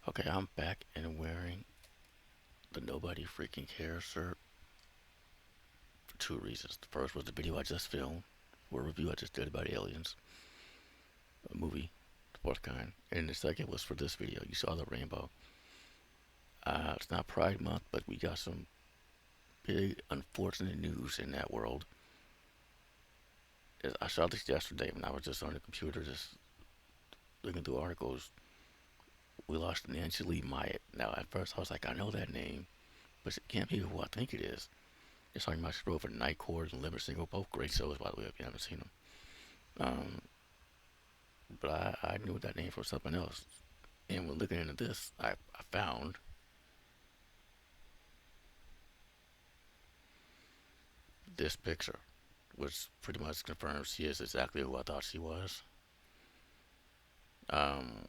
Okay, I'm back and wearing the Nobody Freaking Cares shirt for two reasons. The first was the video I just filmed, or a review I just did about aliens, a movie, the fourth kind. And the second was for this video. You saw the rainbow. It's not Pride Month, but we got some big unfortunate news in that world. I saw this yesterday when I was just on the computer, just looking through articles. We lost Nancylee Myatt. Now, at first, I was like, I know that name, but it can't be who I think it is. It's talking about she wrote for Night Court and Liver Single, both great shows, by the way, if you haven't seen them. Um, but I knew that name from something else. And when looking into this, I found this picture, which pretty much confirms she is exactly who I thought she was. Um,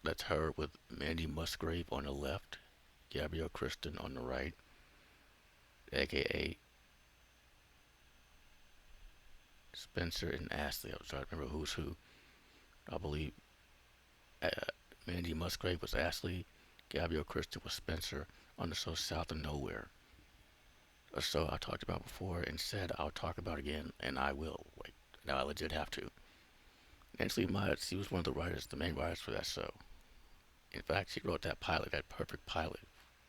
that's her with Mandy Musgrave on the left, Gabrielle Kristen on the right, aka Spencer and Ashley. I was trying to remember who's who. I believe uh, Mandy Musgrave was Ashley, Gabrielle Kristen was Spencer on the show South of Nowhere. A show I talked about before and said I'll talk about again, and I will. Like, now I legit have to. Nancy Myatt, she was one of the writers, the main writers for that show. In fact, she wrote that pilot, that perfect pilot,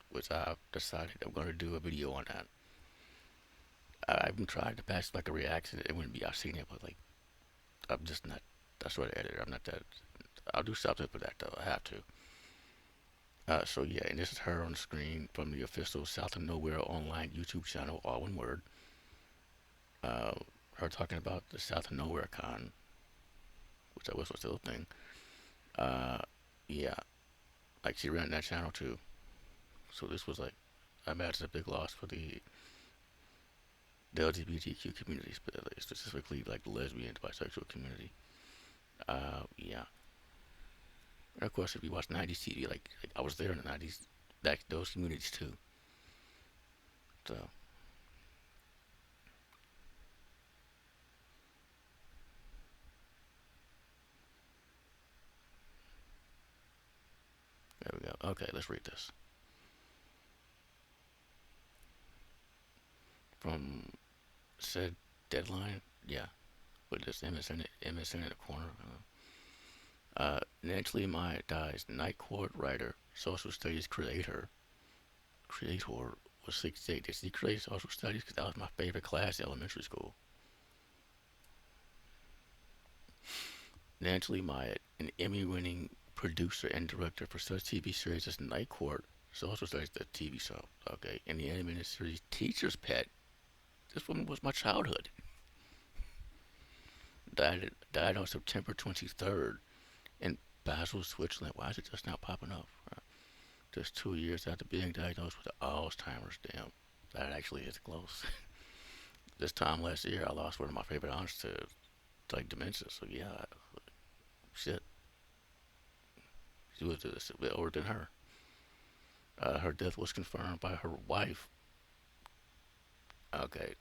which I've decided I'm going to do a video on that. I've been trying to pass like a reaction. It wouldn't be I've seen it, but like I'm just not that sort of editor. I'm not that. I'll do something for that though. I have to. So yeah, and this is her on the screen from the official South of Nowhere online YouTube channel, all one word. Uh, her talking about the South of Nowhere con, which I wish was still a thing. Uh, yeah, like she ran that channel too. So this was like, I imagine a big loss for the LGBTQ community, specifically like the lesbian, bisexual community. Yeah. And of course, if you watch 90s TV, like I was there in the 90s, that those communities too. So there we go. Okay, let's read this from said deadline. Yeah, with this MSN in the corner. Nancylee Myatt dies. Night Court writer, social studies creator was 68. Did she create social studies? Because that was my favorite class in elementary school. Nancylee Myatt, an Emmy-winning producer and director for such TV series as Night Court, social studies, the TV show, okay, and the animated series Teacher's Pet. This woman was my childhood. Died on September 23rd in Basel, Switzerland. Why is it just now popping up? Just 2 years after being diagnosed with Alzheimer's. Damn, that actually is close. This time last year, I lost one of my favorite aunts to like dementia. So yeah, shit, she was a bit older than her. Her death was confirmed by her wife. Okay,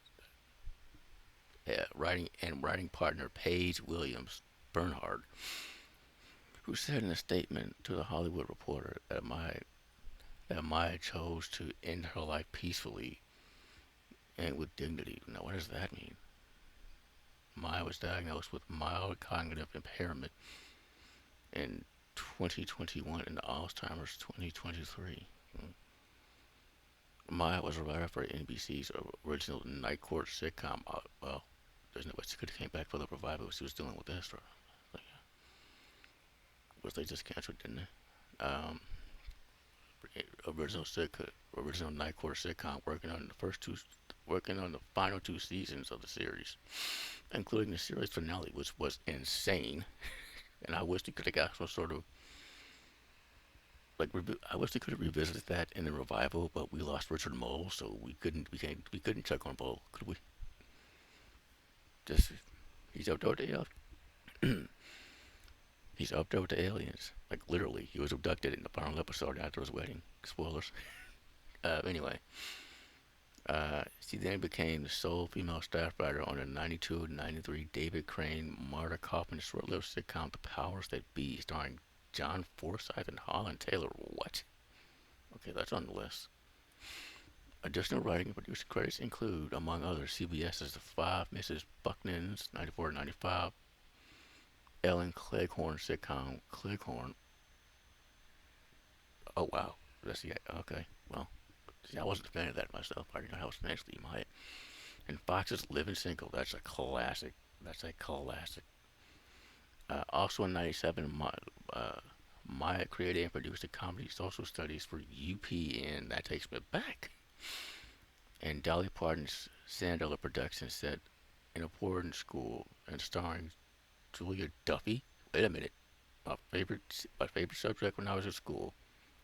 yeah, writing partner Paige Williams Bernhard, who said in a statement to the Hollywood Reporter that Maya chose to end her life peacefully and with dignity. Now, what does that mean? Maya was diagnosed with mild cognitive impairment in 2021 and Alzheimer's 2023. Maya was a writer for NBC's original Night Court sitcom. Well, there's no way she could have came back for the revival she was doing with this, like, which they just canceled, didn't they? Original Night Court sitcom, working on the final two seasons of the series, including the series finale, which was insane. And I wish they could have got some sort of I wish they could have revisited that in the revival, but we lost Richard Mole, so we couldn't check on Mole, could we? Just he's up there with he's up there with the aliens. Like literally, he was abducted in the final episode after his wedding. Spoilers. Anyway, she then became the sole female staff writer on the 92-93 David Crane Marta Kaufman short-lived sitcom The Powers That Be, starring John Forsyth and Holland Taylor. What? Okay, that's on the list. Additional writing and producer credits include, among others, CBS's The Five Mrs. Buchanans, 94 95, Ellen Cleghorn sitcom Cleghorn. Oh, wow. That's the, okay, well, see, I wasn't a fan of that myself. I didn't know how financially you might. And Fox's Living Single, that's a classic. That's a classic. Also in 97, Myatt created and produced a comedy social studies for UPN. That takes me back. And Dolly Parton's Sandella Productions set in a boarding school and starring Julia Duffy. Wait a minute. My favorite subject when I was in school.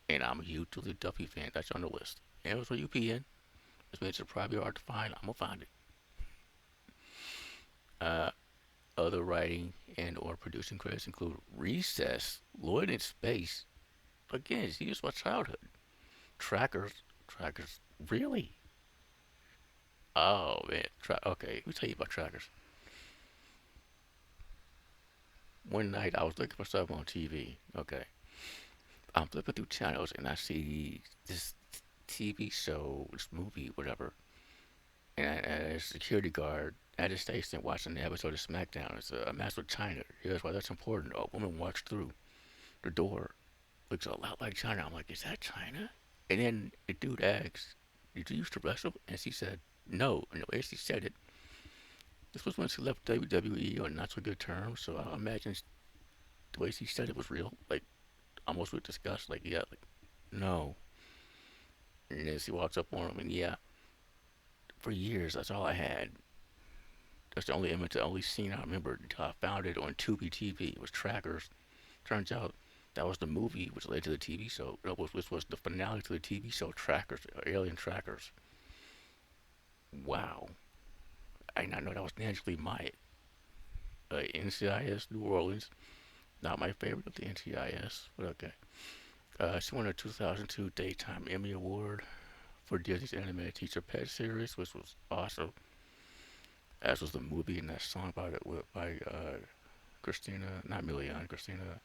And I'm a huge Julia Duffy fan. That's on the list. And it was for UPN. Which means it's probably hard to find. I'm gonna find it. Uh, Other writing and or producing credits include Recess, Lloyd in Space. Again, she used my childhood. Trackers. Trackers. Really? Oh man. Okay, let me tell you about Trackers. One night I was looking for something on TV. Okay. I'm flipping through channels and I see this TV show, this movie, whatever. And a security guard at a station watching the episode of SmackDown. It's a match with China. Here's why that's important. A woman walks through the door, looks a lot like China. I'm like, is that China? And then the dude asks, did you used to wrestle? And she said, no. And the way she said it, this was when she left WWE on not so good terms. So I imagine the way she said it was real. Like, almost with disgust. Like, yeah, like, no. And then she walks up on him, and yeah, for years, that's all I had. That's the only image, the only scene I remembered until I found it on Tubi TV. It was Trackers. Turns out that was the movie which led to the TV show, which was the finale to the TV show Trackers, Alien Trackers. Wow. I did not know that was Nancylee Myatt. NCIS New Orleans. Not my favorite of the NCIS, but okay. She won a 2002 Daytime Emmy Award for Disney's animated Teacher Pet series, which was awesome. As was the movie and that song by Christina, not Milian, Christina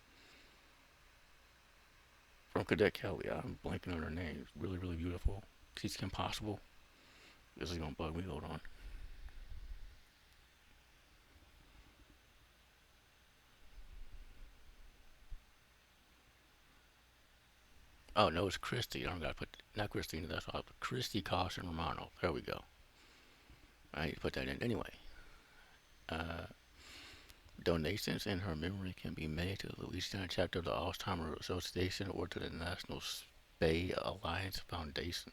from Cadet Kelly. I'm blanking on her name. It's really, really beautiful. Teach Impossible. This is gonna bug me. Hold on. Oh no, it's Christy. I don't gotta put not Christina. That's all. Christy Caution Romano. There we go. I need to put that in anyway. Uh, Donations in her memory can be made to the Louisiana chapter of the Alzheimer's Association or to the National Spay Alliance Foundation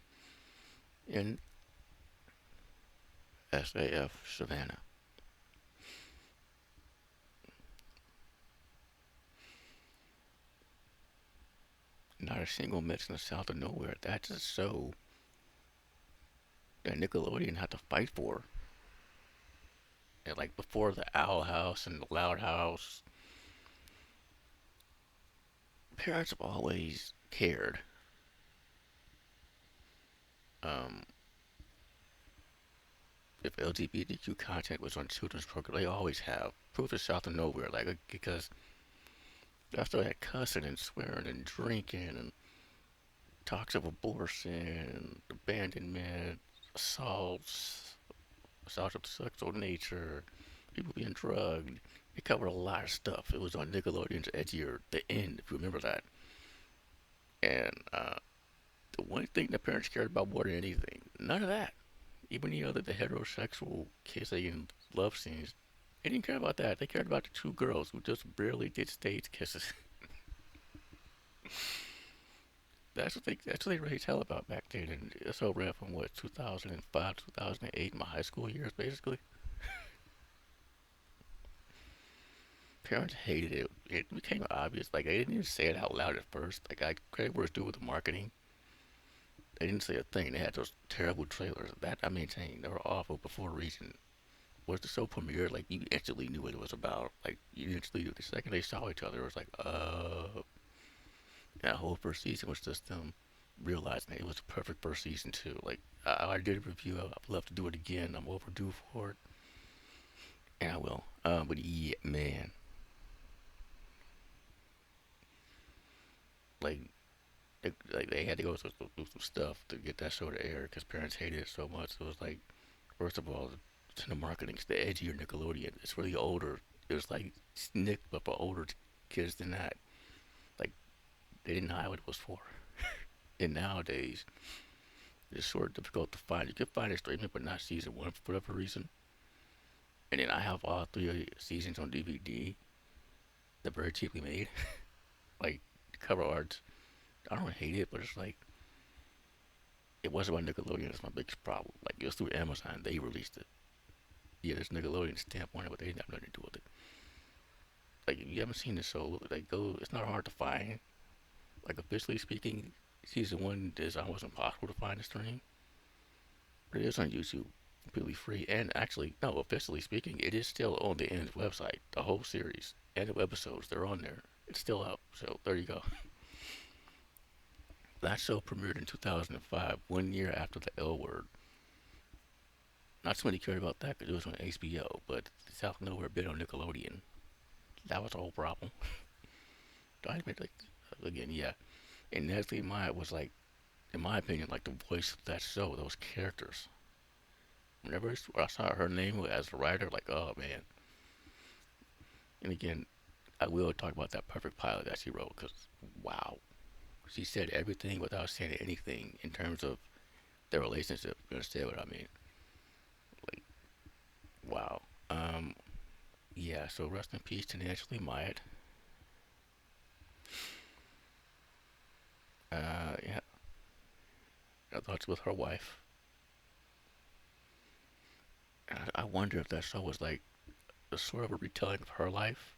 in SAF Savannah. Not a single mention of South of Nowhere. That's a show that Nickelodeon had to fight for. And like before the Owl House and the Loud House, parents have always cared. Um, if LGBTQ content was on children's program, they always have. Proof is South of Nowhere, like because after that cussing and swearing and drinking and talks of abortion, abandonment, assaults, assaults of sexual nature, people being drugged. It covered a lot of stuff. It was on Nickelodeon's Edgier, The End, if you remember that. And the one thing the parents cared about more than anything, none of that. Even the heterosexual kissing and love scenes, they didn't care about that. They cared about the two girls who just barely did stage kisses. That's what they really tell about back then. And it's all ran from what 2005, 2008, my high school years, basically. Parents hated it. It became obvious. Like they didn't even say it out loud at first. Like I credit where it's due with the marketing. They didn't say a thing. They had those terrible trailers. That I maintain they were awful before reaching. Was the show premiered, like you instantly knew what it was about. Like you instantly knew the second they saw each other, it was like, that whole first season was just them realizing that it was the perfect first season too. Like I did a review. I'd love to do it again. I'm overdue for it, and I will. But yeah, man, Like, they had to go through some stuff to get that show to air because parents hated it so much. So it was like, first of all, it's in the marketing. It's the edgier Nickelodeon. It's really older. It was like Nick, but for older kids than that. Like, they didn't know what it was for. And nowadays, it's sort of difficult to find. You can find it streaming, but not season one for whatever reason. And then I have all three seasons on DVD. They're very cheaply made. Like, the cover art, I don't hate it, but it's like, it wasn't about Nickelodeon. That's my biggest problem. Like, it was through Amazon. They released it. Yeah, there's Nickelodeon stamp on it, but they didn't have nothing to do with it. Like, if you haven't seen the show, like, go. It's not hard to find. Like, officially speaking, season one is almost impossible to find the stream, but it is on YouTube, completely free. And actually, no, officially speaking, it is still on the End's website. The whole series and the episodes, they're on there. It's still out. So there you go. That show premiered in 2005, 1 year after the L Word. Not somebody cared about that because it was on HBO, but it's out of nowhere bit on Nickelodeon. That was the whole problem. I admit, like, again, yeah. And Nancylee Myatt was like, in my opinion, like the voice of that show, those characters. Whenever I saw her name as a writer, like, oh man. And again, I will talk about that perfect pilot that she wrote because, wow. She said everything without saying anything in terms of their relationship. You understand what I mean? Like, wow. Yeah, so rest in peace to Nancylee Myatt. Yeah, I thoughts with her wife. I wonder if that show was like a sort of a retelling of her life.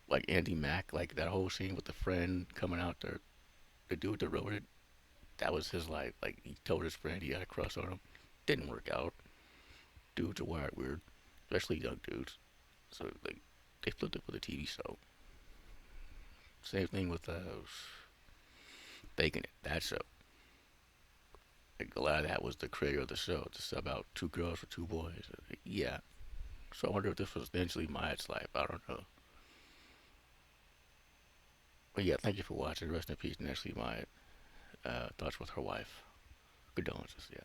Like Andy Mack, like that whole scene with the friend coming out there, the dude that wrote it, that was his life. Like he told his friend he had a crush on him. Didn't work out. Dudes are wired weird, especially young dudes. So like they flipped it for the TV show. Same thing with Faking It. That show. Like a lot of that was the creator of the show. Just about two girls or two boys. Yeah. So I wonder if this was eventually Myatt's life. I don't know. But yeah, thank you for watching. Rest in peace, Nancy Myatt. Thoughts with her wife. Condolences. Yeah.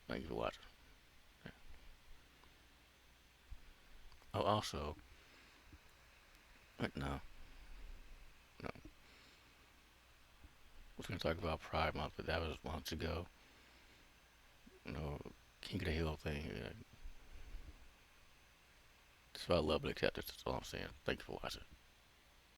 Thank you for watching. Yeah. Oh, also, no, no. I was going to talk about Pride Month, but that was months ago. You know, King of the Hill thing. It's about love and acceptance. That's all I'm saying. Thank you for watching.